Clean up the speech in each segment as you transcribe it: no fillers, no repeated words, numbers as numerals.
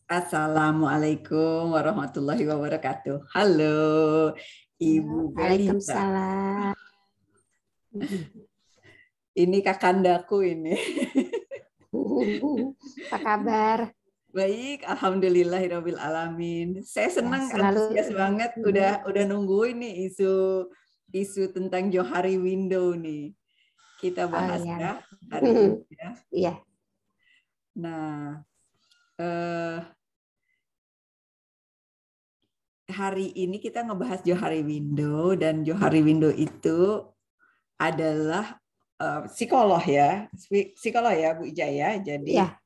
Assalamualaikum warahmatullahi wabarakatuh. Halo, Ibu Belita. Waalaikumsalam. Ini kakandaku ini. Apa kabar? Baik, alhamdulillahirabbil alamin. Saya Ya, senang, selalu. antusias banget udah nungguin nih isu tentang Johari Window nih. Kita Oh bahas iya. ya hari ini ya. Iya. Nah, hari ini kita ngebahas Johari Window, dan Johari Window itu adalah psikolog ya, Bu Ijaya. Jadi Iya.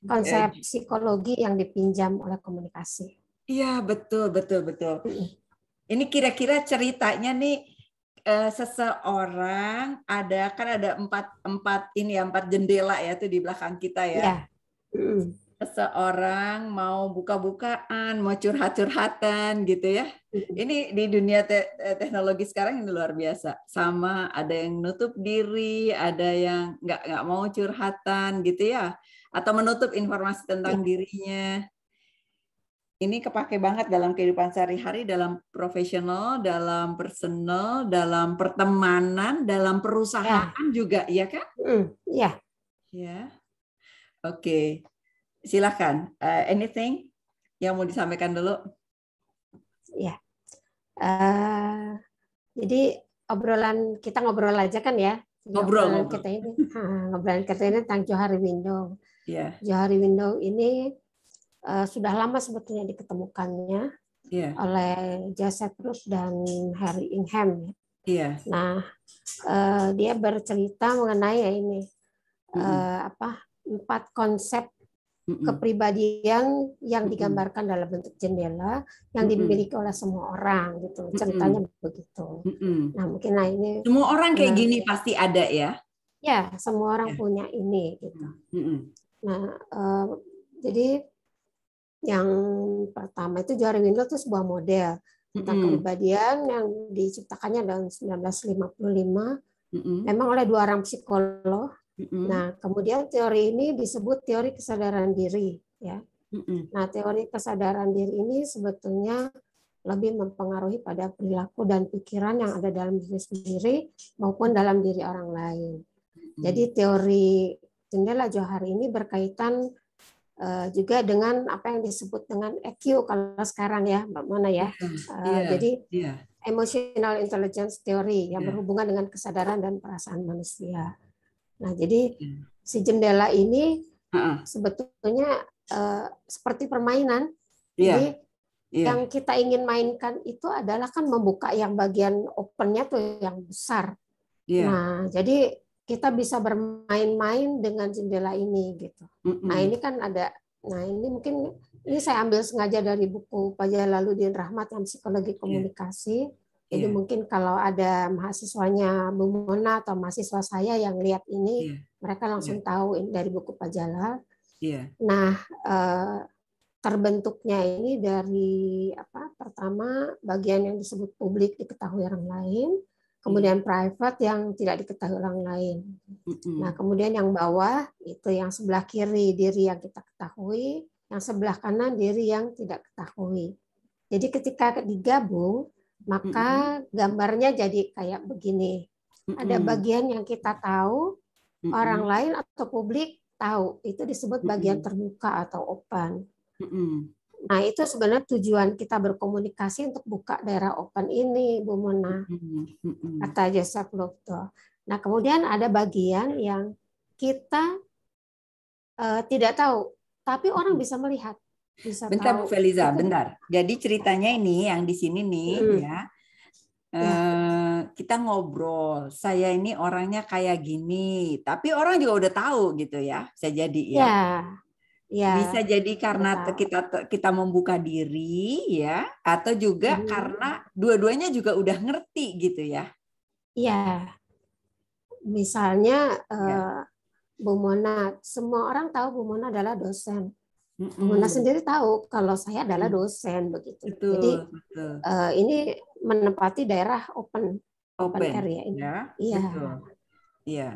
Konsep psikologi yang dipinjam oleh komunikasi. iya, betul. Ini kira-kira ceritanya nih, seseorang ada empat jendela ya tuh di belakang kita ya. Iya. Seseorang mau buka-bukaan, mau curhat-curhatan gitu ya. Ini di dunia teknologi sekarang ini luar biasa. Sama ada yang nutup diri, ada yang nggak mau curhatan gitu ya, atau menutup informasi tentang dirinya. Ini kepake banget dalam kehidupan sehari-hari, dalam profesional, dalam personal, dalam pertemanan, dalam perusahaan juga, ya kan? Iya. Ya, oke. Silakan. Anything yang mau disampaikan dulu? Iya. Jadi kita ngobrol aja kan ya. Ngobrol. Kita ini tentang Johari Window. Yeah. Johari Window ini sudah lama sebetulnya diketemukannya oleh Joseph Bruce dan Harry Ingham. Yeah. Nah, dia bercerita mengenai ini 4 konsep kepribadian yang digambarkan dalam bentuk jendela yang dimiliki oleh semua orang gitu. Ceritanya begitu. Nah, mungkin ini semua orang kayak gini pasti ada ya. Ya, semua orang punya ini gitu. Nah, jadi yang pertama itu Johari Window itu sebuah model tentang kepribadian yang diciptakannya tahun 1955 memang oleh 2 orang psikolog. Nah, kemudian teori ini disebut teori kesadaran diri ya. Nah, teori kesadaran diri ini sebetulnya lebih mempengaruhi pada perilaku dan pikiran yang ada dalam diri sendiri maupun dalam diri orang lain. Jadi teori jendela Johari ini berkaitan juga dengan apa yang disebut dengan EQ kalau sekarang ya, Mbak Mona ya. Jadi emotional intelligence theory yang berhubungan dengan kesadaran dan perasaan manusia. Nah, jadi si jendela ini sebetulnya seperti permainan. Jadi yang kita ingin mainkan itu adalah kan membuka yang bagian opennya tuh yang besar. Nah, jadi kita bisa bermain-main dengan jendela ini gitu. Nah, ini kan ada. Nah, ini mungkin saya ambil sengaja dari buku Pak Jalaluddin Rahmat yang psikologi komunikasi. Jadi mungkin kalau ada mahasiswanya Bu Mona atau mahasiswa saya yang lihat ini, mereka langsung tahu ini dari buku Pak Jalal. Nah, terbentuknya ini dari pertama bagian yang disebut publik diketahui orang lain. Kemudian private yang tidak diketahui orang lain. Nah, kemudian yang bawah itu yang sebelah kiri diri yang kita ketahui, yang sebelah kanan diri yang tidak ketahui. Jadi ketika digabung, maka gambarnya jadi kayak begini. Ada bagian yang kita tahu, orang lain atau publik tahu. Itu disebut bagian terbuka atau open. Nah, itu sebenarnya tujuan kita berkomunikasi untuk buka daerah open ini, Bu Mona. Kata Joseph Lofto. Nah, kemudian ada bagian yang kita tidak tahu, tapi orang bisa melihat. Bentar Bu Feliza, bentar. Jadi ceritanya ini yang di sini nih ya. Kita ngobrol. Saya ini orangnya kayak gini, tapi orang juga udah tahu gitu ya. Bisa jadi ya. Bisa jadi karena kita membuka diri ya, atau juga karena dua-duanya juga udah ngerti gitu ya. Iya. Misalnya Bu Mona, semua orang tahu Bu Mona adalah dosen. Bu Mona sendiri tahu kalau saya adalah dosen begitu. Betul, jadi betul. Ini menempati daerah open area ini. Ya, betul. Iya.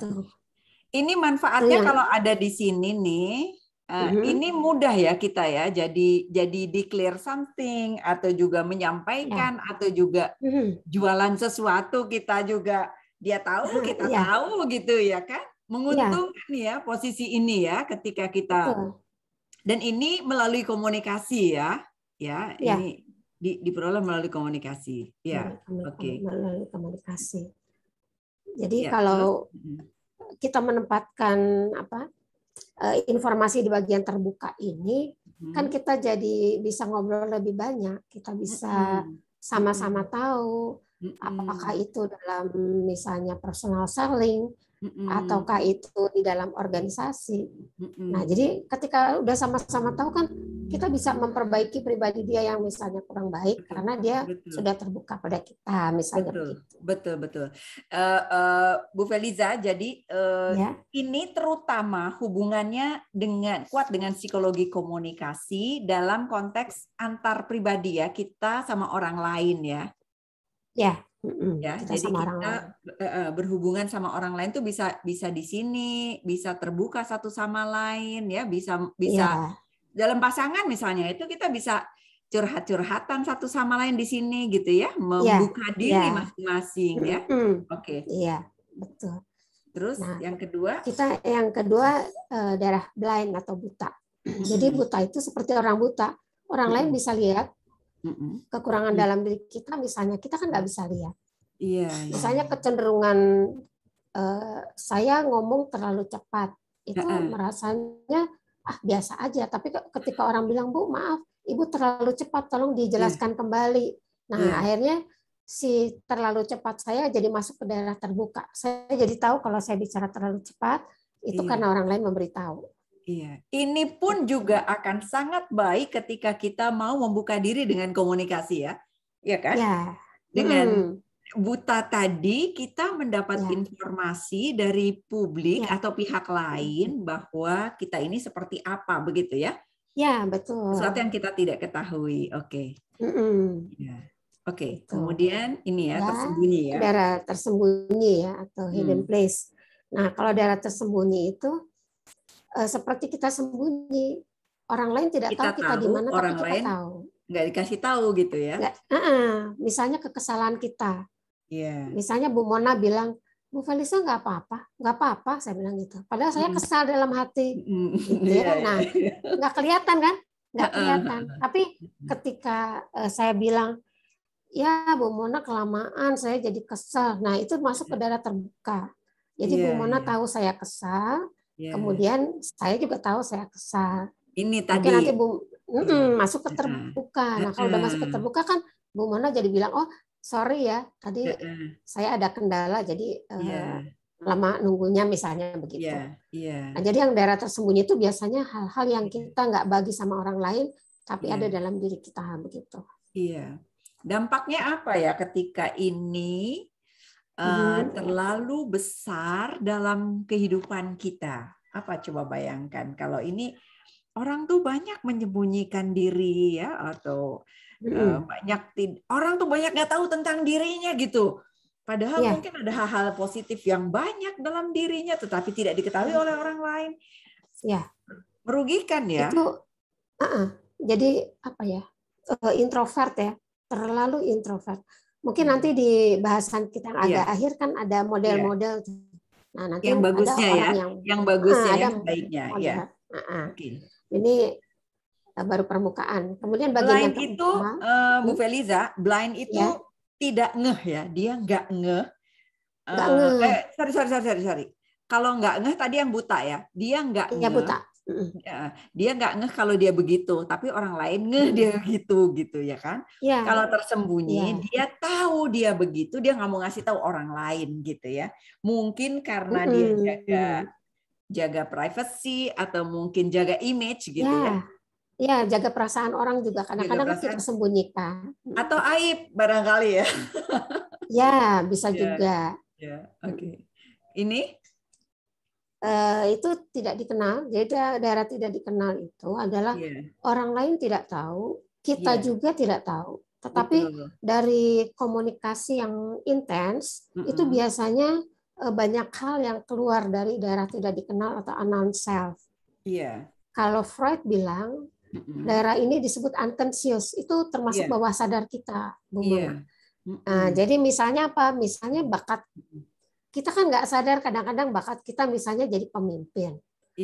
Ini manfaatnya kalau ada di sini nih, Ini mudah ya kita ya, jadi declare something atau juga menyampaikan atau juga jualan sesuatu, kita juga dia tahu kita tahu gitu ya kan, menguntungkan ya posisi ini ya ketika kita. Betul. Dan ini melalui komunikasi ya ini diperoleh melalui komunikasi ya. Oke. Melalui komunikasi. Jadi kalau kita menempatkan informasi di bagian terbuka ini, kan kita jadi bisa ngobrol lebih banyak, kita bisa sama-sama tahu apakah itu dalam misalnya personal selling ataukah itu di dalam organisasi. Nah, jadi ketika udah sama-sama tahu kan kita bisa memperbaiki pribadi dia yang misalnya kurang baik karena dia sudah terbuka pada kita misalnya begitu. Betul. Bu Feliza, jadi ini terutama hubungannya kuat dengan psikologi komunikasi dalam konteks antar pribadi ya, kita sama orang lain ya. Jadi kita berhubungan sama orang lain tuh bisa di sini, bisa terbuka satu sama lain ya, bisa dalam pasangan misalnya itu kita bisa curhat-curhatan satu sama lain di sini gitu ya, membuka diri masing-masing ya. Oke. Iya, betul. Terus yang kedua? Yang kedua daerah blind atau buta. Jadi buta itu seperti orang buta. Orang lain bisa lihat kekurangan dalam diri kita, misalnya kita kan nggak bisa lihat. Misalnya kecenderungan saya ngomong terlalu cepat, itu merasanya biasa aja. Tapi ketika orang bilang, Bu maaf, Ibu terlalu cepat, tolong dijelaskan kembali. Nah akhirnya si terlalu cepat saya jadi masuk ke daerah terbuka. Saya jadi tahu kalau saya bicara terlalu cepat itu karena orang lain memberitahu. Iya, ini pun juga akan sangat baik ketika kita mau membuka diri dengan komunikasi ya, ya kan? Dengan buta tadi kita mendapat informasi dari publik atau pihak lain bahwa kita ini seperti apa, begitu ya? Ya, betul. Sesuatu yang kita tidak ketahui, oke. Oke, kemudian ini ya tersembunyi ya. Daerah tersembunyi ya atau hidden place. Nah, kalau daerah tersembunyi itu seperti kita sembunyi, orang lain tidak tahu kita di mana, tapi kita tahu. Nggak dikasih tahu gitu ya? Misalnya kekesalan kita. Misalnya Bu Mona bilang, Bu Felisa nggak apa-apa, saya bilang gitu. Padahal saya kesal dalam hati. Nah, nggak kelihatan kan? Nggak kelihatan. Tapi ketika saya bilang, ya Bu Mona kelamaan, saya jadi kesal. Nah, itu masuk ke daerah terbuka. Jadi Bu Mona tahu saya kesal. Kemudian saya juga tahu saya kesal. Ini tadi. Mungkin nanti masuk ke terbuka. Nah kalau udah masuk ke terbuka kan Bu Mona jadi bilang, oh sorry ya tadi saya ada kendala jadi lama nunggunya misalnya begitu. Nah jadi yang daerah tersembunyi itu biasanya hal-hal yang kita nggak bagi sama orang lain tapi ada dalam diri kita begitu. Iya. Dampaknya apa ya ketika ini terlalu besar dalam kehidupan kita? Apa coba bayangkan kalau ini orang tuh banyak menyembunyikan diri ya, atau orang tuh banyak nggak tahu tentang dirinya gitu. Padahal mungkin ada hal-hal positif yang banyak dalam dirinya tetapi tidak diketahui oleh orang lain. Merugikan ya. Itu jadi apa ya? Introvert ya, terlalu introvert. Mungkin nanti di bahasan kita yang agak akhir kan ada model-model. Nah, nanti yang bagusnya ya, yang bagusnya, yang baiknya. Ini baru permukaan. Kemudian bagian blind itu, Bu Feliza, blind itu tidak ngeh ya, dia nggak ngeh. Sorry. Kalau nggak ngeh tadi yang buta ya, dia nggak ngeh. Buta. Dia nggak ngeh kalau dia begitu, tapi orang lain ngeh dia gitu ya kan? Kalau tersembunyi, dia tahu dia begitu, dia nggak mau ngasih tahu orang lain gitu ya. Mungkin karena dia jaga privacy atau mungkin jaga image gitu ya. Ya, jaga perasaan orang juga kadang-kadang kita sembunyikan. Atau aib barangkali ya. Ya, bisa juga. Oke. Ini itu tidak dikenal. Jadi daerah tidak dikenal itu adalah orang lain tidak tahu, kita juga tidak tahu. Tetapi dari komunikasi yang intens itu biasanya banyak hal yang keluar dari daerah tidak dikenal atau unknown self. Kalau Freud bilang daerah ini disebut unconscious, itu termasuk bawah sadar kita, Bu Mona. Nah, jadi misalnya apa? Misalnya bakat kita kan nggak sadar kadang-kadang bakat kita misalnya jadi pemimpin.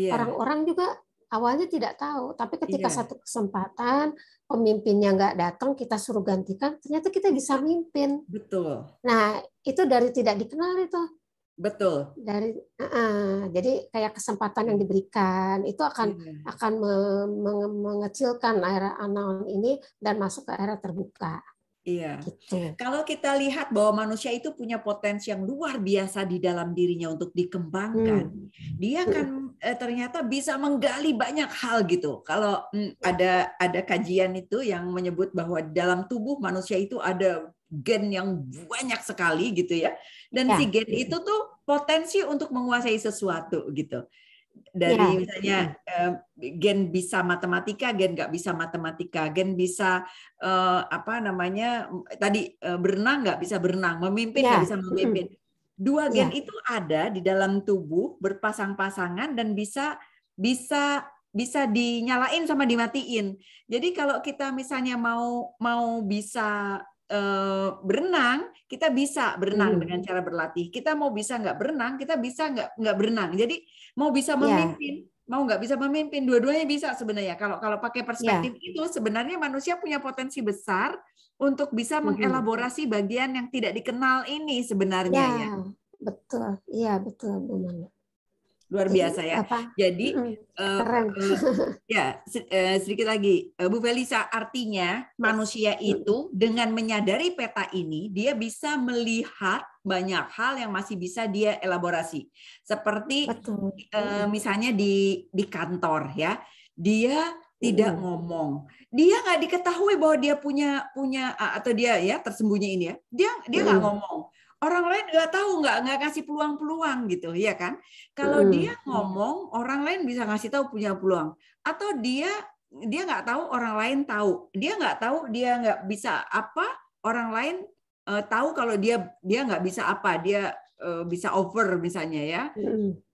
Orang-orang juga awalnya tidak tahu, tapi ketika satu kesempatan pemimpinnya nggak datang, kita suruh gantikan, ternyata kita bisa mimpin. Betul. Nah, itu dari tidak dikenal itu. Betul. Jadi kayak kesempatan yang diberikan itu akan mengecilkan era anon ini dan masuk ke era terbuka. Iya. Gitu. Kalau kita lihat bahwa manusia itu punya potensi yang luar biasa di dalam dirinya untuk dikembangkan, dia kan ternyata bisa menggali banyak hal gitu. Kalau ada kajian itu yang menyebut bahwa dalam tubuh manusia itu ada gen yang banyak sekali gitu ya, dan si gen itu tuh potensi untuk menguasai sesuatu gitu. Dari misalnya gen bisa matematika, gen nggak bisa matematika, gen bisa berenang nggak bisa berenang, memimpin nggak bisa memimpin. Dua gen itu ada di dalam tubuh berpasang-pasangan dan bisa dinyalain sama dimatiin. Jadi kalau kita misalnya mau bisa berenang, kita bisa berenang dengan cara berlatih. Kita mau bisa nggak berenang, kita bisa nggak berenang. Jadi mau bisa memimpin, mau nggak bisa memimpin, dua-duanya bisa sebenarnya. Kalau pakai perspektif itu, sebenarnya manusia punya potensi besar untuk bisa mengelaborasi bagian yang tidak dikenal ini sebenarnya ya. Betul, iya betul, Bu Mona. Luar biasa ya. Jadi sedikit lagi, Bu Felisa, artinya manusia itu dengan menyadari peta ini, dia bisa melihat banyak hal yang masih bisa dia elaborasi. Seperti misalnya di kantor ya, dia tidak ngomong, dia nggak diketahui bahwa dia punya atau dia ya tersembunyi ini ya, dia nggak ngomong. Orang lain nggak tahu, nggak ngasih peluang-peluang gitu, ya kan? Kalau dia ngomong, orang lain bisa ngasih tahu punya peluang. Atau dia nggak tahu, orang lain tahu. Dia nggak tahu, dia nggak bisa apa, orang lain tahu kalau dia nggak bisa apa, dia bisa over misalnya ya.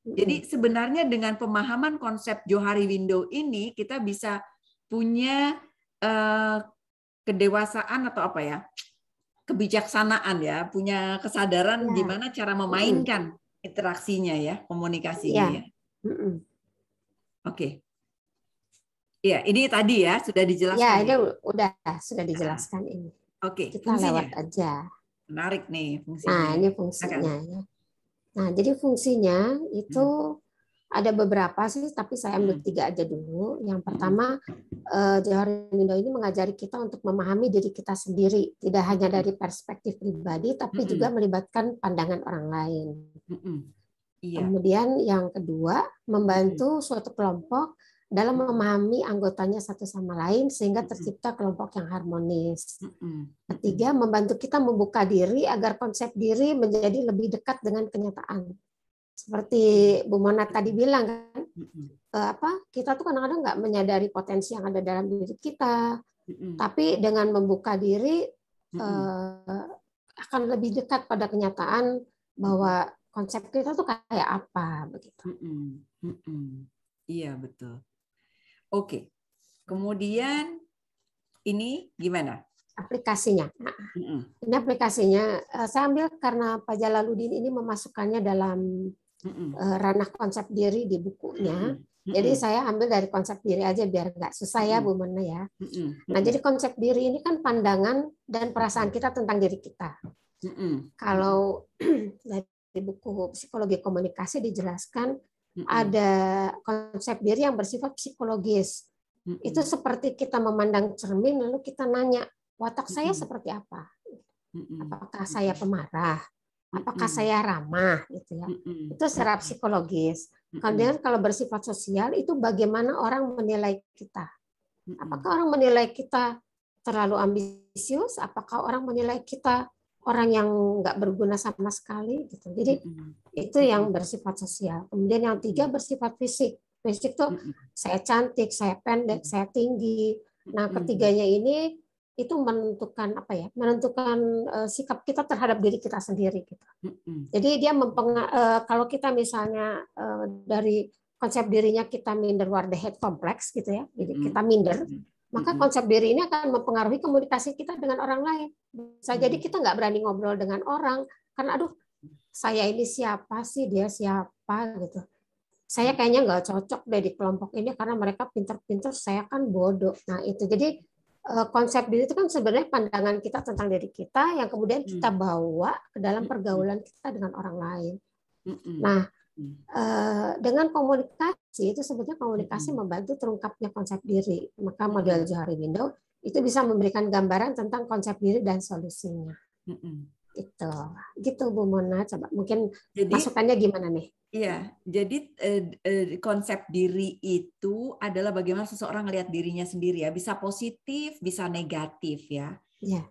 Jadi sebenarnya dengan pemahaman konsep Johari Window ini, kita bisa punya kedewasaan atau apa ya? Kebijaksanaan ya, punya kesadaran gimana cara memainkan interaksinya ya, komunikasinya ya. Oke. Iya, ini tadi ya sudah dijelaskan. Ya, ini sudah dijelaskan ini. Oke, kita fungsinya. Lewat aja. Menarik nih fungsinya. Nah, ini fungsinya ya. Nah, jadi fungsinya itu ada beberapa sih, tapi saya ambil 3 aja dulu. Yang pertama, Johari Window ini mengajari kita untuk memahami diri kita sendiri, tidak hanya dari perspektif pribadi, tapi juga melibatkan pandangan orang lain. Kemudian yang kedua, membantu suatu kelompok dalam memahami anggotanya satu sama lain sehingga tercipta kelompok yang harmonis. Ketiga, membantu kita membuka diri agar konsep diri menjadi lebih dekat dengan kenyataan. Seperti Bu Mona tadi bilang kan, kita tuh kadang-kadang nggak menyadari potensi yang ada dalam diri kita, tapi dengan membuka diri akan lebih dekat pada kenyataan bahwa konsep kita tuh kayak apa begitu. Iya betul. Oke. Kemudian ini gimana? Aplikasinya. Nah, ini aplikasinya saya ambil karena Pak Jalaluddin ini memasukkannya dalam ranah konsep diri di bukunya. Jadi saya ambil dari konsep diri aja biar nggak susah ya Bu Mona ya. Nah, jadi konsep diri ini kan pandangan dan perasaan kita tentang diri kita. Kalau dari buku Psikologi Komunikasi dijelaskan ada konsep diri yang bersifat psikologis. Itu seperti kita memandang cermin lalu kita nanya, watak saya seperti apa? Apakah saya pemarah? Apakah saya ramah gitu ya? Itu secara psikologis. Kemudian kalau bersifat sosial itu bagaimana orang menilai kita? Apakah orang menilai kita terlalu ambisius? Apakah orang menilai kita orang yang nggak berguna sama sekali gitu. Jadi itu yang bersifat sosial. Kemudian yang 3 bersifat fisik. Fisik tuh saya cantik, saya pendek, saya tinggi. Nah, ketiganya ini itu menentukan apa ya? Menentukan sikap kita terhadap diri kita sendiri gitu. Jadi dia kalau kita misalnya dari konsep dirinya kita minder waardigheid kompleks gitu ya, jadi kita minder, maka konsep diri ini akan mempengaruhi komunikasi kita dengan orang lain. Bisa jadi kita nggak berani ngobrol dengan orang karena aduh, saya ini siapa sih, dia siapa gitu. Saya kayaknya nggak cocok deh di kelompok ini karena mereka pintar-pintar, saya kan bodoh. Nah itu jadi konsep diri itu kan sebenarnya pandangan kita tentang diri kita yang kemudian kita bawa ke dalam pergaulan kita dengan orang lain. Nah dengan komunikasi itu sebetulnya komunikasi membantu terungkapnya konsep diri. Maka model Johari Window itu bisa memberikan gambaran tentang konsep diri dan solusinya. Gitu Bu Mona, coba mungkin masukannya gimana nih? Iya, jadi konsep diri itu adalah bagaimana seseorang melihat dirinya sendiri ya, bisa positif, bisa negatif ya. Iya.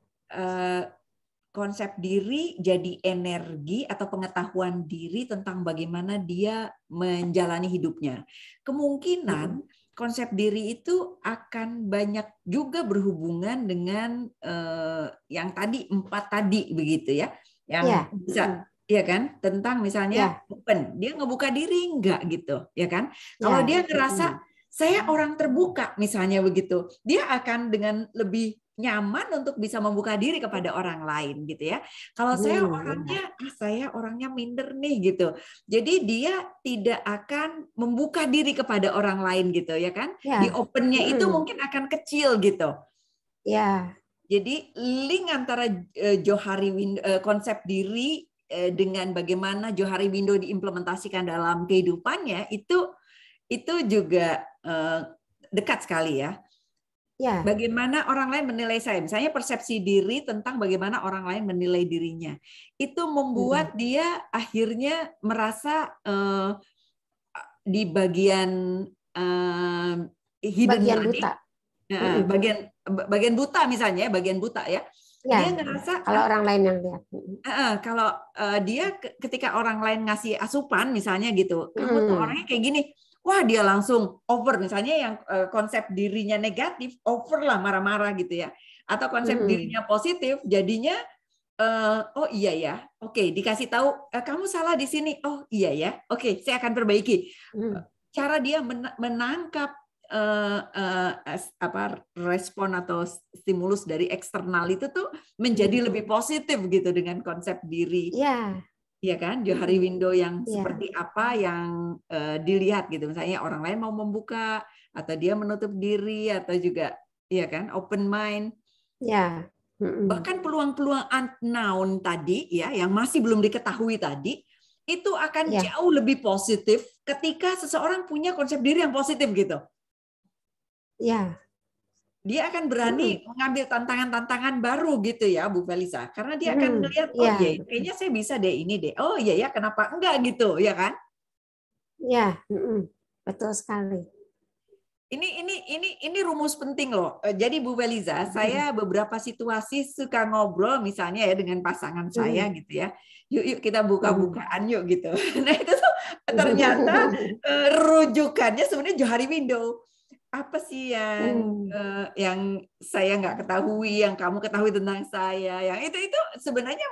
Konsep diri jadi energi atau pengetahuan diri tentang bagaimana dia menjalani hidupnya. Kemungkinan konsep diri itu akan banyak juga berhubungan dengan yang tadi 4 tadi begitu ya, yang bisa. Iya kan, tentang misalnya open, dia ngebuka diri enggak gitu, ya kan? Kalau dia ngerasa saya orang terbuka misalnya begitu, dia akan dengan lebih nyaman untuk bisa membuka diri kepada orang lain gitu ya. Kalau saya orangnya minder nih gitu. Jadi dia tidak akan membuka diri kepada orang lain gitu ya kan? Di opennya itu mungkin akan kecil gitu. Ya. Jadi link antara Johari Window, konsep diri dengan bagaimana Johari Window diimplementasikan dalam kehidupannya itu juga dekat sekali ya. Bagaimana orang lain menilai saya, misalnya persepsi diri tentang bagaimana orang lain menilai dirinya, itu membuat dia akhirnya merasa di bagian hidden learning, bagian buta misalnya, bagian buta ya. Dia ngerasa kalau orang lain yang lihat. Kalau dia ketika orang lain ngasih asupan misalnya gitu, kamu tuh orangnya kayak gini, wah dia langsung over misalnya yang konsep dirinya negatif, over lah marah-marah gitu ya, atau konsep dirinya positif, jadinya oh iya ya, oke dikasih tahu kamu salah di sini, oh iya ya, oke saya akan perbaiki. Cara dia menangkap respon atau stimulus dari eksternal itu tuh menjadi lebih positif gitu dengan konsep diri. Iya kan, Johari Window yang seperti apa yang dilihat gitu, misalnya orang lain mau membuka atau dia menutup diri atau juga iya kan open mind. Bahkan peluang-peluang unknown tadi ya yang masih belum diketahui tadi itu akan jauh lebih positif ketika seseorang punya konsep diri yang positif gitu. Dia akan berani mengambil tantangan-tantangan baru gitu ya Bu Felisa, karena dia akan melihat oh iya kayaknya saya bisa deh ini deh, oh iya ya kenapa enggak gitu ya kan? Betul sekali. Ini rumus penting loh. Jadi Bu Felisa, saya beberapa situasi suka ngobrol misalnya ya dengan pasangan saya gitu ya. Yuk kita buka-bukaan yuk gitu. Nah itu tuh ternyata rujukannya sebenarnya Johari Window. Apa sih yang saya nggak ketahui, yang kamu ketahui tentang saya, yang itu sebenarnya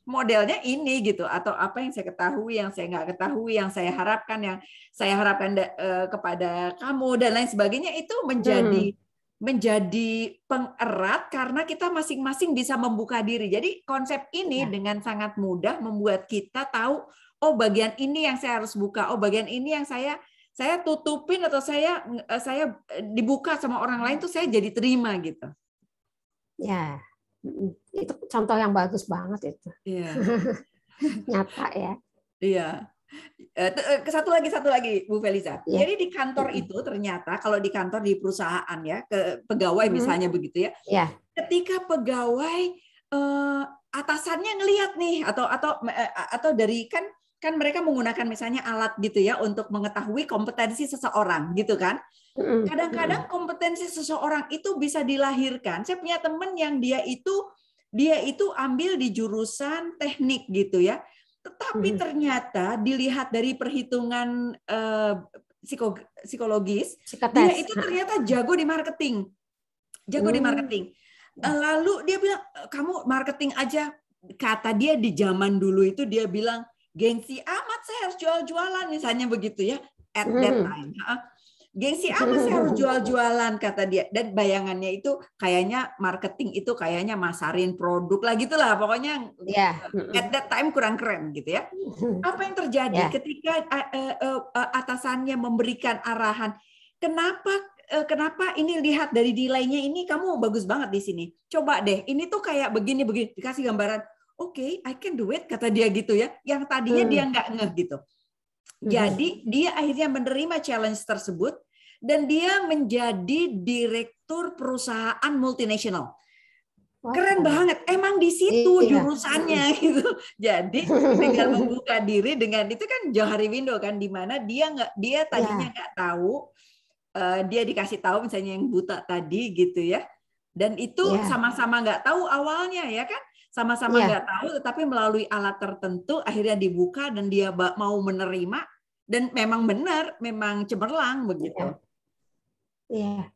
modelnya ini gitu, atau apa yang saya ketahui, yang saya nggak ketahui, yang saya harapkan kepada kamu dan lain sebagainya itu menjadi pengerat karena kita masing-masing bisa membuka diri. Jadi konsep ini dengan sangat mudah membuat kita tahu, oh bagian ini yang saya harus buka, oh bagian ini yang saya tutupin atau saya dibuka sama orang lain tuh saya jadi terima gitu. Ya, itu contoh yang bagus banget itu. Iya. Nyata ya. Iya. Satu lagi Bu Felisa. Ya. Jadi di kantor itu ternyata kalau di kantor di perusahaan ya ke pegawai misalnya begitu ya. Ya. Ketika pegawai atasannya ngelihat nih atau dari kan mereka menggunakan misalnya alat gitu ya untuk mengetahui kompetensi seseorang gitu kan. Kadang-kadang kompetensi seseorang itu bisa dilahirkan. Saya punya teman yang dia itu ambil di jurusan teknik gitu ya. Tetapi ternyata dilihat dari perhitungan psikologis, dia itu ternyata jago di marketing. Lalu dia bilang, kamu marketing aja. Kata dia di zaman dulu itu dia bilang, gengsi amat saya harus jual-jualan misalnya begitu ya. at that time. Gengsi apa sih harus jual-jualan kata dia, dan bayangannya itu kayaknya marketing itu kayaknya masarin produk lah gitulah pokoknya. At that time kurang keren gitu ya. Apa yang terjadi ketika atasannya memberikan arahan, kenapa ini lihat dari delay-nya ini kamu bagus banget di sini, coba deh ini tuh kayak begini dikasih gambaran, oke, I can do it kata dia gitu ya, yang tadinya dia nggak ngeh gitu. Jadi dia akhirnya menerima challenge tersebut dan dia menjadi direktur perusahaan multinasional. Keren banget, emang di situ jurusannya gitu. Jadi dengan membuka diri dengan itu kan Johari Window kan, di mana dia tadinya nggak tahu, dia dikasih tahu misalnya yang buta tadi gitu ya, dan itu sama-sama nggak tahu awalnya ya kan. Sama-sama nggak tahu, tetapi melalui alat tertentu akhirnya dibuka dan dia mau menerima, dan memang benar, memang cemerlang begitu. Iya.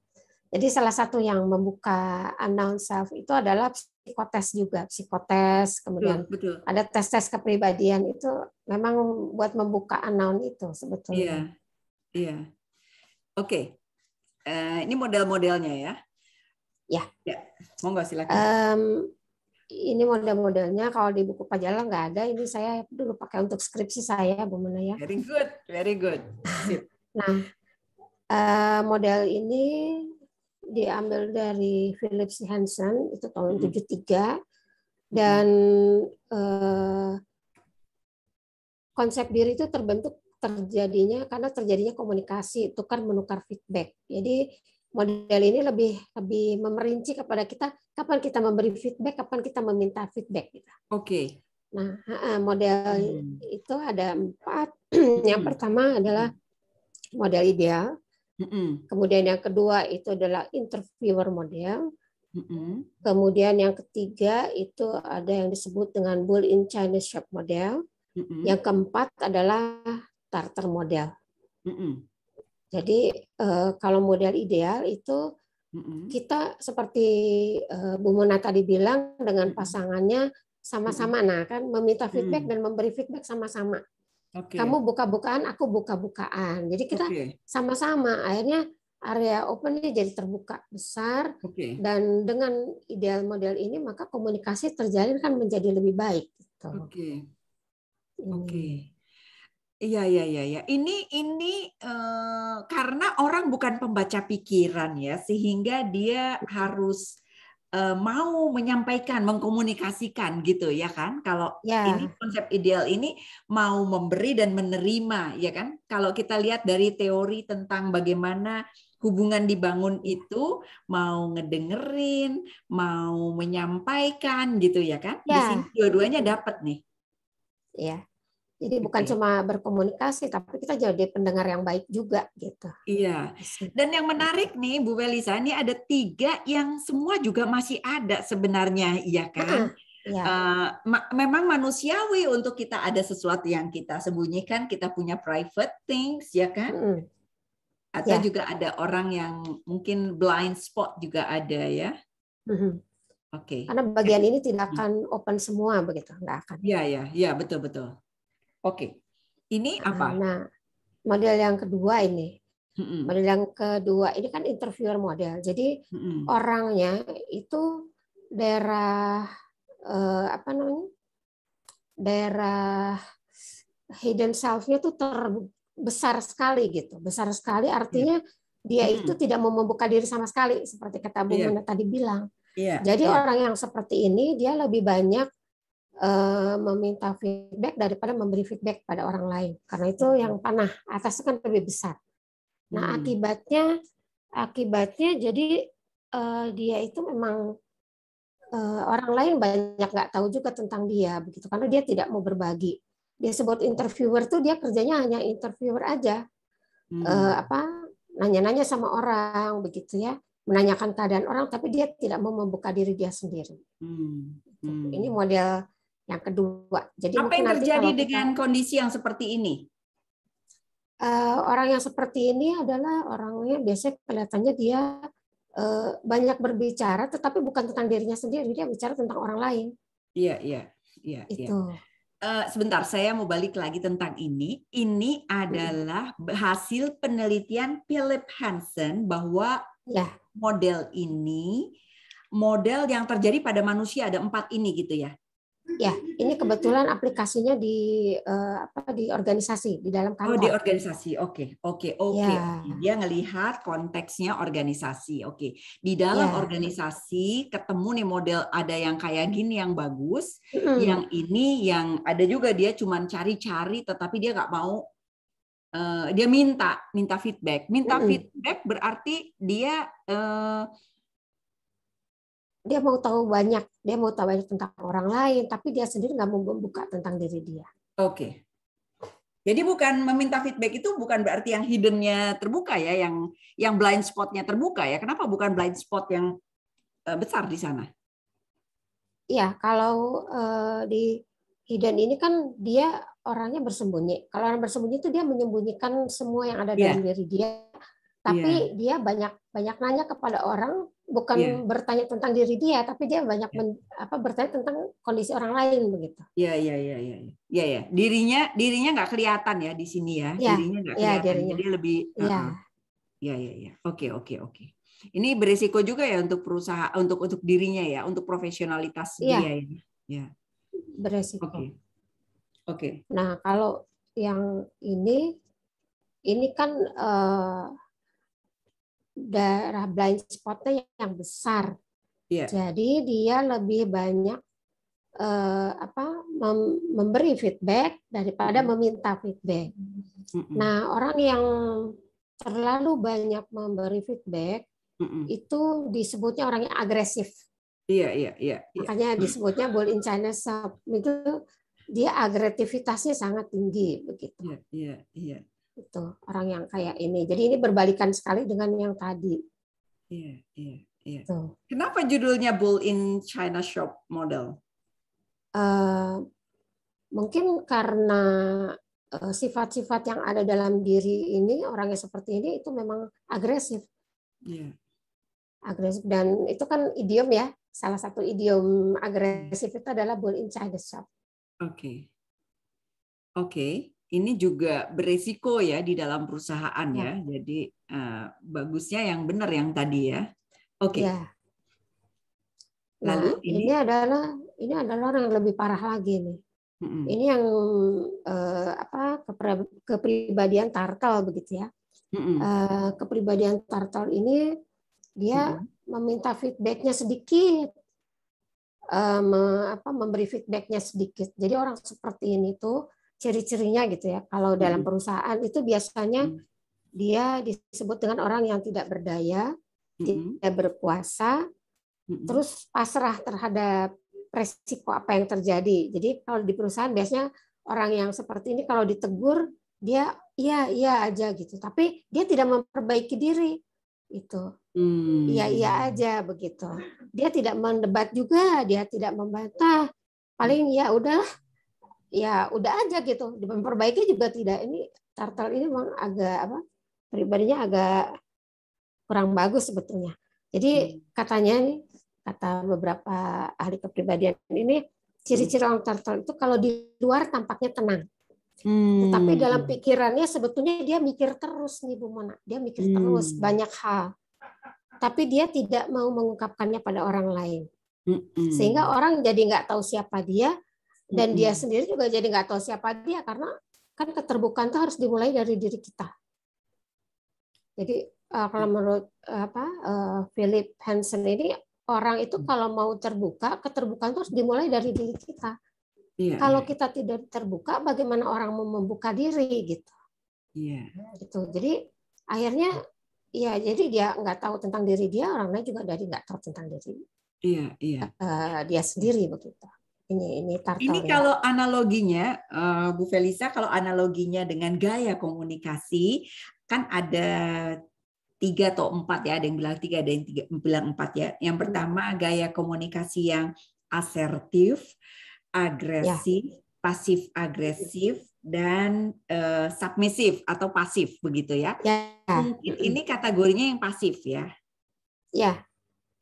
Jadi salah satu yang membuka unknown self itu adalah psikotes juga, psikotes, kemudian betul. Ada tes-tes kepribadian itu memang buat membuka unknown itu sebetulnya. Iya. Oke. Ini model-modelnya ya. Ya. Monggo silakan. Ini model-modelnya kalau di buku Pajala nggak ada. Ini saya dulu pakai untuk skripsi saya, Bu Mena ya. Very good. Nah, model ini diambil dari Philip C. Hansen itu tahun 73, dan konsep diri itu karena terjadinya komunikasi, tukar menukar feedback. Jadi model ini lebih memerinci kepada kita kapan kita memberi feedback, kapan kita meminta feedback. Oke. Nah, model itu ada 4. Yang pertama adalah model ideal. Kemudian yang kedua itu adalah interviewer model. Kemudian yang ketiga itu ada yang disebut dengan bull in China shop model. Yang keempat adalah starter model. Jadi kalau model ideal itu kita seperti Bu Mona tadi bilang dengan pasangannya sama-sama, nah kan meminta feedback dan memberi feedback sama-sama. Kamu buka-bukaan, aku buka-bukaan. Jadi kita sama-sama akhirnya area open-nya jadi terbuka besar, dan dengan ideal model ini maka komunikasi terjalin kan menjadi lebih baik. Gitu. Oke. Iya. Ini karena orang bukan pembaca pikiran ya, sehingga dia harus mau menyampaikan, mengkomunikasikan gitu ya kan. Kalau ini konsep ideal ini mau memberi dan menerima ya kan. Kalau kita lihat dari teori tentang bagaimana hubungan dibangun itu, mau ngedengerin, mau menyampaikan gitu ya kan. Di sini dua-duanya dapat nih. Ya. Jadi bukan cuma berkomunikasi, tapi kita jadi pendengar yang baik juga gitu. Iya. Dan yang menarik nih, Bu Welisa, ini ada 3 yang semua juga masih ada sebenarnya, iya kan? Memang manusiawi untuk kita ada sesuatu yang kita sembunyikan, kita punya private things, ya kan? Atau juga ada orang yang mungkin blind spot juga ada ya. Karena bagian ini tidak akan open semua begitu, nggak akan. Iya, betul. Oke, ini apa? Nah, model yang kedua ini. Model yang kedua ini kan interviewer model. Jadi orangnya itu daerah daerah hidden self-nya tuh terbesar sekali gitu. Besar sekali artinya dia itu tidak mau membuka diri sama sekali seperti kata Bu Mona tadi bilang. Jadi orang yang seperti ini dia lebih banyak meminta feedback daripada memberi feedback pada orang lain, karena itu yang panah atasnya kan lebih besar. Nah akibatnya jadi dia itu memang orang lain banyak nggak tahu juga tentang dia begitu, karena dia tidak mau berbagi. Dia sebut interviewer tuh dia kerjanya hanya interviewer aja, nanya-nanya sama orang begitu ya, menanyakan keadaan orang, tapi dia tidak mau membuka diri dia sendiri. Ini model yang kedua. Jadi apa yang terjadi dengan kondisi yang seperti ini? Orang yang seperti ini adalah orangnya biasanya kelihatannya dia banyak berbicara, tetapi bukan tentang dirinya sendiri, dia bicara tentang orang lain. Iya. Itu. Sebentar, saya mau balik lagi tentang ini. Ini adalah hasil penelitian Philip Hansen bahwa model ini model yang terjadi pada manusia, ada 4 ini gitu ya. Ya, ini kebetulan aplikasinya di organisasi, di dalam kantor. Oh, di organisasi. Oke. Ya. Dia ngelihat konteksnya organisasi. Oke. Di dalam organisasi ketemu nih model, ada yang kayak gini yang bagus, yang ini yang ada juga dia cuman cari-cari tetapi dia nggak mau, dia minta feedback. Feedback berarti dia dia mau tahu banyak, tentang orang lain, tapi dia sendiri nggak mau membuka tentang diri dia. Oke. Jadi bukan meminta feedback itu bukan berarti yang hidden-nya terbuka ya, yang blind spot-nya terbuka ya. Kenapa bukan blind spot yang besar di sana? Iya, kalau di hidden ini kan dia orangnya bersembunyi. Kalau orang bersembunyi itu dia menyembunyikan semua yang ada dalam diri dia. Tapi dia banyak nanya kepada orang, bukan bertanya tentang diri dia, tapi dia banyak bertanya tentang kondisi orang lain begitu. Iya. Dirinya nggak kelihatan ya di sini ya. Dirinya nggak kelihatan. Jadi lebih. Iya. Oke. Ini berisiko juga ya untuk perusahaan, untuk dirinya ya, untuk profesionalitas dia ya. Ya. Berisiko. Oke. Nah, kalau yang ini kan daerah blind spotnya yang besar. Jadi dia lebih banyak memberi feedback daripada meminta feedback. Nah, orang yang terlalu banyak memberi feedback itu disebutnya orang yang agresif. Iya. Makanya disebutnya bull in China shop, itu dia agresivitasnya sangat tinggi begitu. Iya. Itu orang yang kayak ini. Jadi ini berbalikan sekali dengan yang tadi. Iya. Kenapa judulnya bull in China shop model? Mungkin karena sifat-sifat yang ada dalam diri ini, orang yang seperti ini itu memang agresif. Agresif, dan itu kan idiom ya. Salah satu idiom agresif itu adalah bull in China shop. Oke. Ini juga beresiko ya di dalam perusahaan ya. Jadi bagusnya yang benar yang tadi ya. Oke. Nah, ini adalah orang yang lebih parah lagi nih. Ini yang kepribadian turtle begitu ya. Kepribadian turtle ini dia meminta feedbacknya sedikit, memberi feedbacknya sedikit. Jadi orang seperti ini tuh ciri-cirinya gitu ya. Kalau dalam perusahaan itu biasanya dia disebut dengan orang yang tidak berdaya, tidak berkuasa, terus pasrah terhadap resiko apa yang terjadi. Jadi kalau di perusahaan biasanya orang yang seperti ini kalau ditegur dia iya aja gitu, tapi dia tidak memperbaiki diri itu. Iya aja begitu. Dia tidak mendebat juga, dia tidak membantah. Paling ya udahlah. Ya udah aja gitu, memperbaiki juga tidak. Ini turtle ini memang agak pribadinya agak kurang bagus sebetulnya. Jadi katanya nih, kata beberapa ahli kepribadian ini, ciri-ciri orang turtle itu kalau di luar tampaknya tenang, tetapi dalam pikirannya sebetulnya dia mikir terus nih Bu Mona, dia mikir terus banyak hal, tapi dia tidak mau mengungkapkannya pada orang lain, sehingga orang jadi nggak tahu siapa dia. Dan dia sendiri juga jadi nggak tahu siapa dia, karena kan keterbukaan itu harus dimulai dari diri kita. Jadi kalau menurut Philip Hansen ini, orang itu kalau mau terbuka, keterbukaan itu harus dimulai dari diri kita. Kalau kita tidak terbuka, bagaimana orang mau membuka diri gitu? Gitu. Jadi akhirnya jadi dia nggak tahu tentang diri dia, orang lain juga dari nggak tahu tentang diri dia sendiri begitu. Ini kalau analoginya, Bu Felisa, kalau analoginya dengan gaya komunikasi, kan ada 3 atau 4 ya, ada yang bilang 3, ada yang bilang 4 ya. Yang pertama gaya komunikasi yang asertif, agresif, pasif agresif, dan submisif atau pasif begitu ya. Mungkin ini kategorinya yang pasif ya.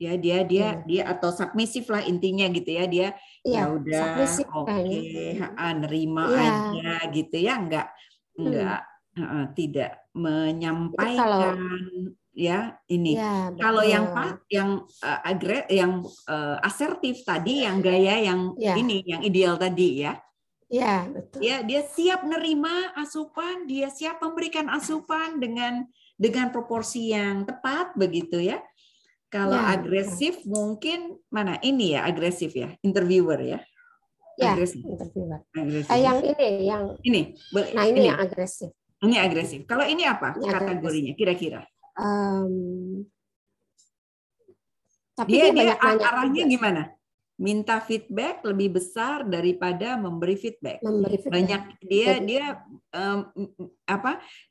Ya, dia atau submisif lah intinya gitu ya. Dia ya udah oke, nerima aja gitu ya, enggak tidak menyampaikan ya ini. Ya, Kalau yang asertif tadi, yang gaya yang ini, yang ideal tadi ya. Ya, betul. Dia siap nerima asupan, dia siap memberikan asupan dengan proporsi yang tepat begitu ya. Kalau agresif mungkin mana ini ya, agresif ya, interviewer ya. Agresif. Interviewer. Agresif. Yang ini. Nah, ini yang agresif. Ini agresif. Kalau ini apa kategorinya kira-kira? Tapi dia arahnya gimana? Minta feedback lebih besar daripada memberi feedback. Banyak dia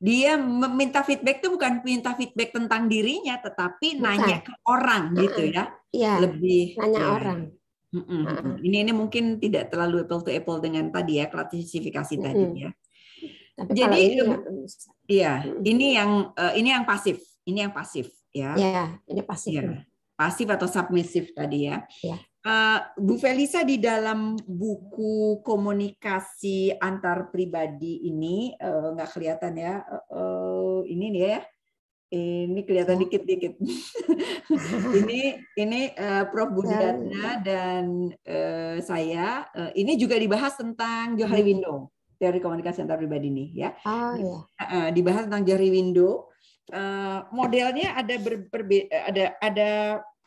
dia meminta feedback itu bukan minta feedback tentang dirinya, tetapi nanya ke orang gitu ya. Lebih nanya orang. Ini mungkin tidak terlalu apple to apple dengan tadi ya, klasifikasi tadi ya. Tapi jadi ini ini yang pasif. Ini yang pasif ya. Ya, ini pasif. Ya. Pasif atau submisif tadi ya. Bu Felisa di dalam buku komunikasi antar pribadi ini nggak kelihatan ya, ini nih ya, ini kelihatan dikit-dikit. ini Prof. Budiatna dan saya ini juga dibahas tentang Johari Window, teori komunikasi antar pribadi ini ya. Dibahas tentang Johari Window. Modelnya ada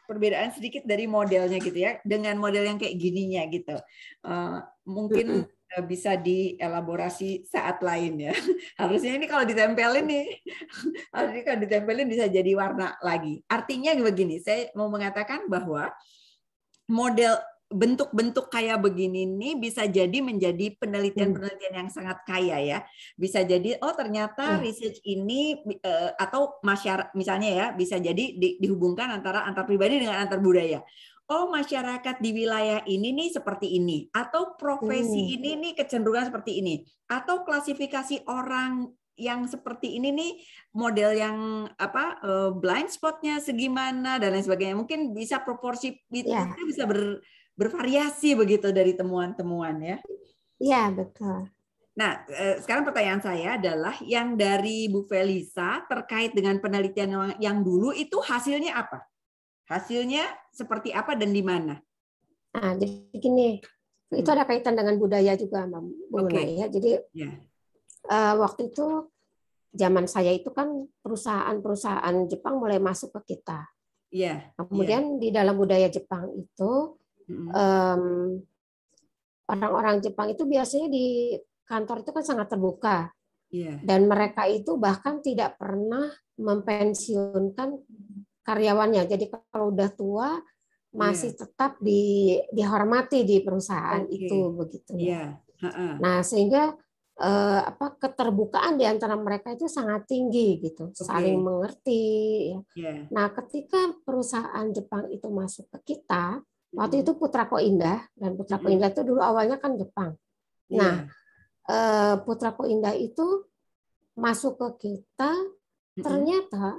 perbedaan sedikit dari modelnya gitu ya, dengan model yang kayak gininya gitu. Mungkin bisa dielaborasi saat lain ya. Harusnya ini kalau ditempelin nih, harusnya kalau ditempelin bisa jadi warna lagi. Artinya begini, saya mau mengatakan bahwa model bentuk-bentuk kayak begini nih bisa jadi menjadi penelitian-penelitian yang sangat kaya ya. Bisa jadi ternyata research ini atau masyarakat misalnya ya, bisa jadi dihubungkan antara antar pribadi dengan antar budaya. Masyarakat di wilayah ini nih seperti ini, atau profesi ini nih kecenderungan seperti ini, atau klasifikasi orang yang seperti ini nih, model yang blind spotnya segimana dan lain sebagainya. Mungkin bisa proporsi itu bisa bervariasi begitu dari temuan-temuan ya. Iya, betul. Nah, sekarang pertanyaan saya adalah yang dari Bu Felisa terkait dengan penelitian yang dulu itu hasilnya apa? Hasilnya seperti apa dan di mana? Nah, jadi gini, itu ada kaitan dengan budaya juga, Mbak Muna ya. Jadi waktu itu zaman saya itu kan perusahaan-perusahaan Jepang mulai masuk ke kita. Kemudian di dalam budaya Jepang itu orang-orang Jepang itu biasanya di kantor itu kan sangat terbuka, dan mereka itu bahkan tidak pernah mempensiunkan karyawannya. Jadi kalau udah tua masih tetap dihormati di perusahaan itu begitu. Nah, sehingga keterbukaan di antara mereka itu sangat tinggi gitu, saling mengerti. Nah, ketika perusahaan Jepang itu masuk ke kita, waktu itu Putrako Indah, dan Putrako Indah itu dulu awalnya kan Jepang. Nah, Putrako Indah itu masuk ke kita, ternyata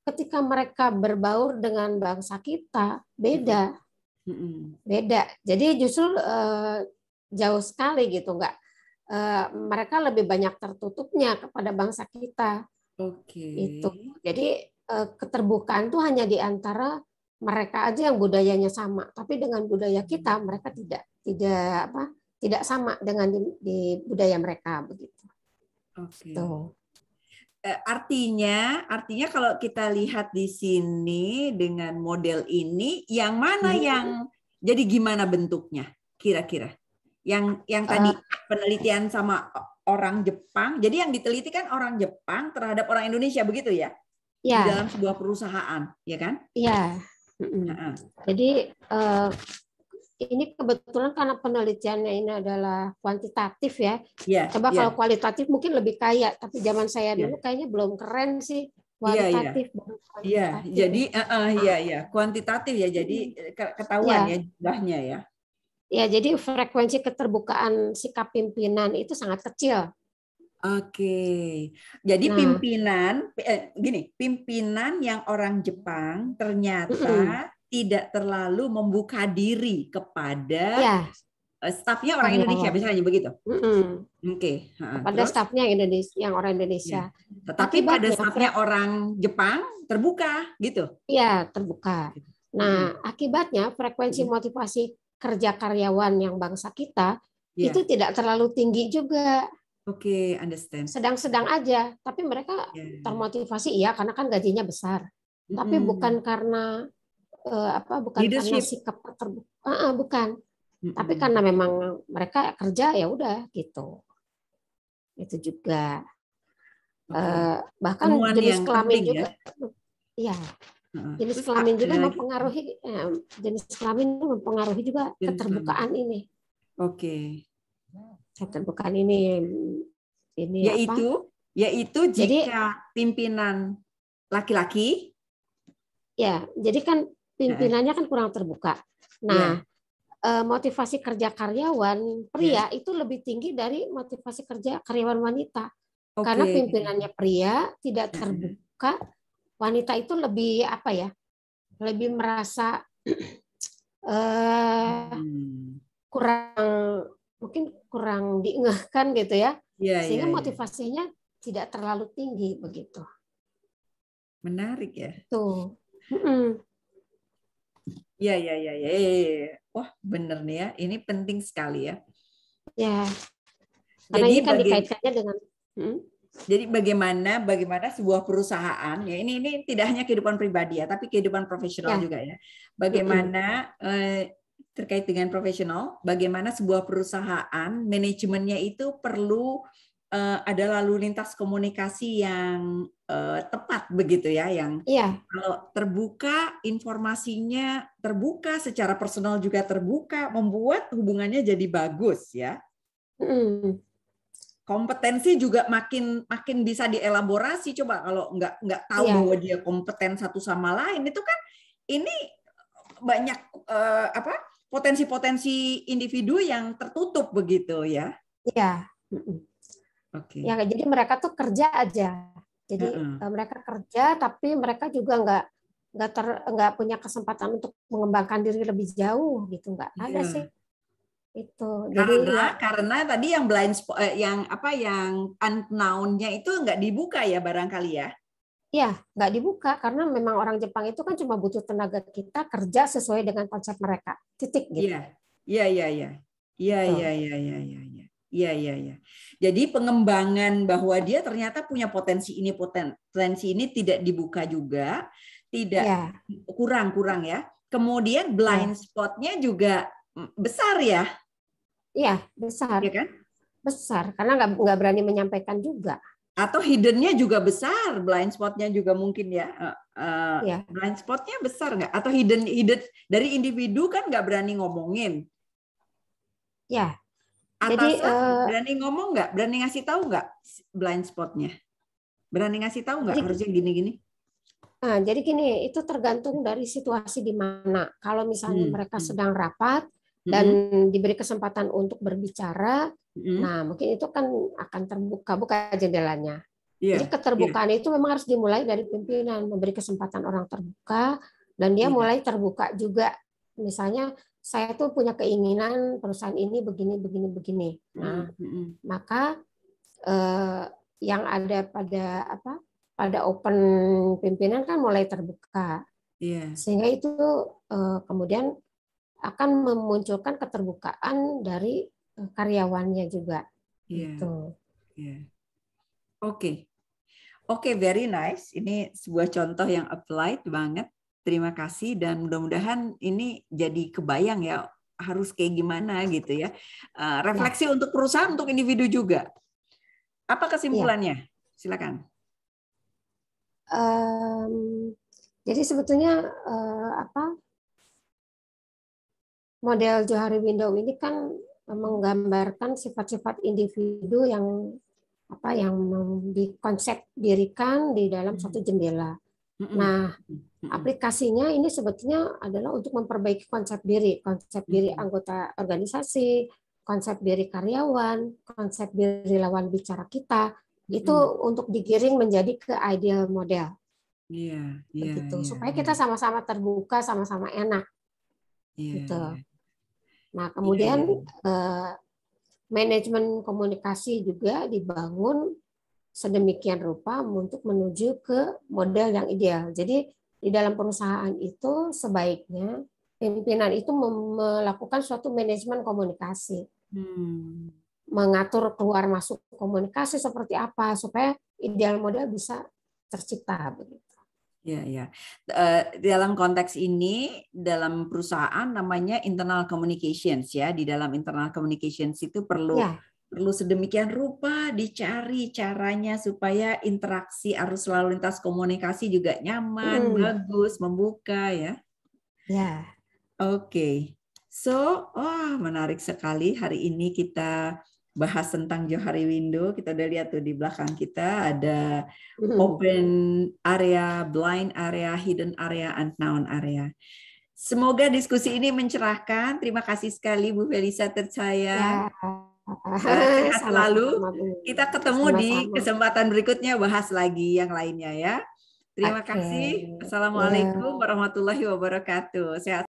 ketika mereka berbaur dengan bangsa kita beda. Jadi justru jauh sekali gitu, mereka lebih banyak tertutupnya kepada bangsa kita. Itu. Jadi keterbukaan itu hanya di antara mereka aja yang budayanya sama, tapi dengan budaya kita mereka tidak sama dengan di budaya mereka begitu. Artinya kalau kita lihat di sini dengan model ini, yang mana yang jadi gimana bentuknya kira-kira? Yang tadi penelitian sama orang Jepang, jadi yang diteliti kan orang Jepang terhadap orang Indonesia begitu ya? Di dalam sebuah perusahaan, ya kan? Iya. Jadi ini kebetulan karena penelitiannya ini adalah kuantitatif ya. Coba kalau kualitatif mungkin lebih kaya, tapi zaman saya dulu kayaknya belum keren sih kualitatif. Jadi kuantitatif ya, jadi ketahuan ya jumlahnya ya. Ya, jadi frekuensi keterbukaan sikap pimpinan itu sangat kecil. Oke. Jadi Nah, pimpinan yang orang Jepang mm-mm. ternyata tidak terlalu membuka diri kepada Ya, stafnya orang Indonesia, karyawan. misalnya begitu. Mm-mm. Oke, Kepada terus? stafnya Indonesia, yang orang Ya. Indonesia. Tetapi pada Akibatnya, stafnya orang Jepang terbuka, gitu. ya terbuka. Mm-mm. Nah, akibatnya frekuensi Mm-mm. motivasi kerja karyawan yang bangsa kita itu Ya, tidak terlalu tinggi juga, oke, understand. sedang-sedang aja. Tapi mereka Ya. termotivasi iya karena kan gajinya besar. Tapi bukan Mm-mm. karena bukan karena Leadership. sikap terbuka, bukan. Tapi Mm-mm. karena memang mereka kerja ya udah gitu. Itu juga. Oke. Bahkan Temuan jenis yang kelamin penting ya. juga, ya jenis Terus kelamin juga ada lagi? mempengaruhi jenis kelamin mempengaruhi juga Jenis kelamin. keterbukaan ini. Oke. Keterbukaan ini apa? Yaitu Jadi jika pimpinan laki-laki, ya, jadi kan ya, pimpinannya kan kurang terbuka. Nah, ya, motivasi kerja karyawan ya. pria itu lebih tinggi dari motivasi kerja karyawan wanita. Karena Oke. pimpinannya pria tidak Ya, ya. terbuka, wanita itu lebih apa ya? Lebih merasa Hmm. kurang, mungkin kurang diengahkan gitu ya, Ya, sehingga ya, ya. motivasinya tidak terlalu tinggi begitu. Menarik ya. Tuh. Mm-mm. Ya, ya, ya, ya, ya, ya. Wah, bener nih ya. Ini penting sekali ya. Ya, karena Jadi ini kan dikaitkannya dengan bagaimana sebuah perusahaan ya, ini tidak hanya kehidupan pribadi ya, tapi kehidupan profesional ya. juga ya. Mm-mm. Bagaimana terkait dengan profesional, bagaimana sebuah perusahaan manajemennya itu perlu ada lalu lintas komunikasi yang tepat begitu ya, yang Iya, kalau terbuka, informasinya terbuka, secara personal juga terbuka, membuat hubungannya jadi bagus ya. mm-mm. Kompetensi juga makin makin bisa dielaborasi. Coba kalau nggak tahu Iya, bahwa dia kompeten satu sama lain, itu kan ini banyak apa potensi-potensi individu yang tertutup begitu ya. iya. Mm-mm. Ya, Oke. jadi mereka tuh kerja aja. Jadi Heeh. mereka kerja, tapi mereka juga nggak punya kesempatan untuk mengembangkan diri lebih jauh gitu, nggak ada sih Iya. itu. Jadi Karena ya, karena tadi yang blind spot yang apa yang unknown-nya itu nggak dibuka ya barangkali ya. ya nggak dibuka karena memang orang Jepang itu kan cuma butuh tenaga kita kerja sesuai dengan konsep mereka. Titik gitu. Iya. Iya, iya, iya. Iya, iya, Tuh. iya, iya, iya, iya. Iya, iya, iya. Jadi pengembangan bahwa dia ternyata punya potensi ini tidak dibuka juga, tidak Ya, kurang ya. Kemudian blind ya, spot-nya juga besar ya, iya besar, ya kan? besar karena nggak berani menyampaikan juga. Atau hidden-nya juga besar, blind spot-nya juga mungkin ya. Ya, Blind spot-nya besar nggak? Atau hidden hidden dari individu kan nggak berani ngomongin. ya. Jadi Atasan berani ngomong nggak? Berani ngasih tahu nggak blind spot-nya? Berani ngasih tahu nggak jadi harusnya gini-gini? jadi gini, itu tergantung dari situasi di mana. Kalau misalnya Hmm. mereka sedang rapat dan Hmm. diberi kesempatan untuk berbicara, Hmm. nah mungkin itu kan akan terbuka buka jendelanya. Iya, Jadi iya, keterbukaan itu memang harus dimulai dari pimpinan, memberi kesempatan orang terbuka dan dia iya. mulai terbuka juga. Misalnya saya tuh punya keinginan perusahaan ini begini begini begini. Hmm. Nah, Hmm. maka eh, yang ada pada open pimpinan kan mulai terbuka Iya, sehingga itu kemudian akan memunculkan keterbukaan dari karyawannya juga iya, gitu. iya. Oke, oke, very nice. Ini sebuah contoh yang applied banget. Terima kasih dan mudah-mudahan ini jadi kebayang ya harus kayak gimana gitu ya. Ya, Refleksi untuk perusahaan, untuk individu juga. Apa iya. kesimpulannya? Silakan. Em, jadi sebetulnya model Johari Window ini kan menggambarkan sifat-sifat individu yang dikonsep dirikan di dalam satu jendela. Mm-mm. Nah, Mm-mm. aplikasinya ini sebetulnya adalah untuk memperbaiki konsep diri Mm-mm. anggota organisasi, konsep diri karyawan, konsep diri lawan bicara kita, itu untuk digiring menjadi ke ideal model. Iya, Begitu. iya, Supaya iya. kita sama-sama terbuka, sama-sama enak. Iya, Gitu. iya. Nah, Iya, kemudian iya. manajemen komunikasi juga dibangun sedemikian rupa untuk menuju ke model yang ideal. Jadi di dalam perusahaan itu sebaiknya pimpinan itu melakukan suatu manajemen komunikasi, mengatur keluar masuk komunikasi seperti apa supaya ideal model bisa tercipta begitu. Ya, ya. Dalam konteks ini, dalam perusahaan namanya internal communications ya. Di dalam internal communications itu perlu Ya. sedemikian rupa dicari caranya supaya interaksi arus lalu lintas komunikasi juga nyaman, bagus, membuka ya. Ya. Oke. So, menarik sekali hari ini kita bahas tentang Johari Window. Kita udah lihat tuh di belakang kita ada open area, blind area, hidden area, unknown area. Semoga diskusi ini mencerahkan. Terima kasih sekali Bu Felisa tersayang. Ya. Sehat selalu. Sama-sama, Bu. Kita ketemu di Sama-sama. kesempatan berikutnya bahas lagi yang lainnya ya. Terima Oke. kasih. Ya. Assalamualaikum warahmatullahi wabarakatuh. Sehat.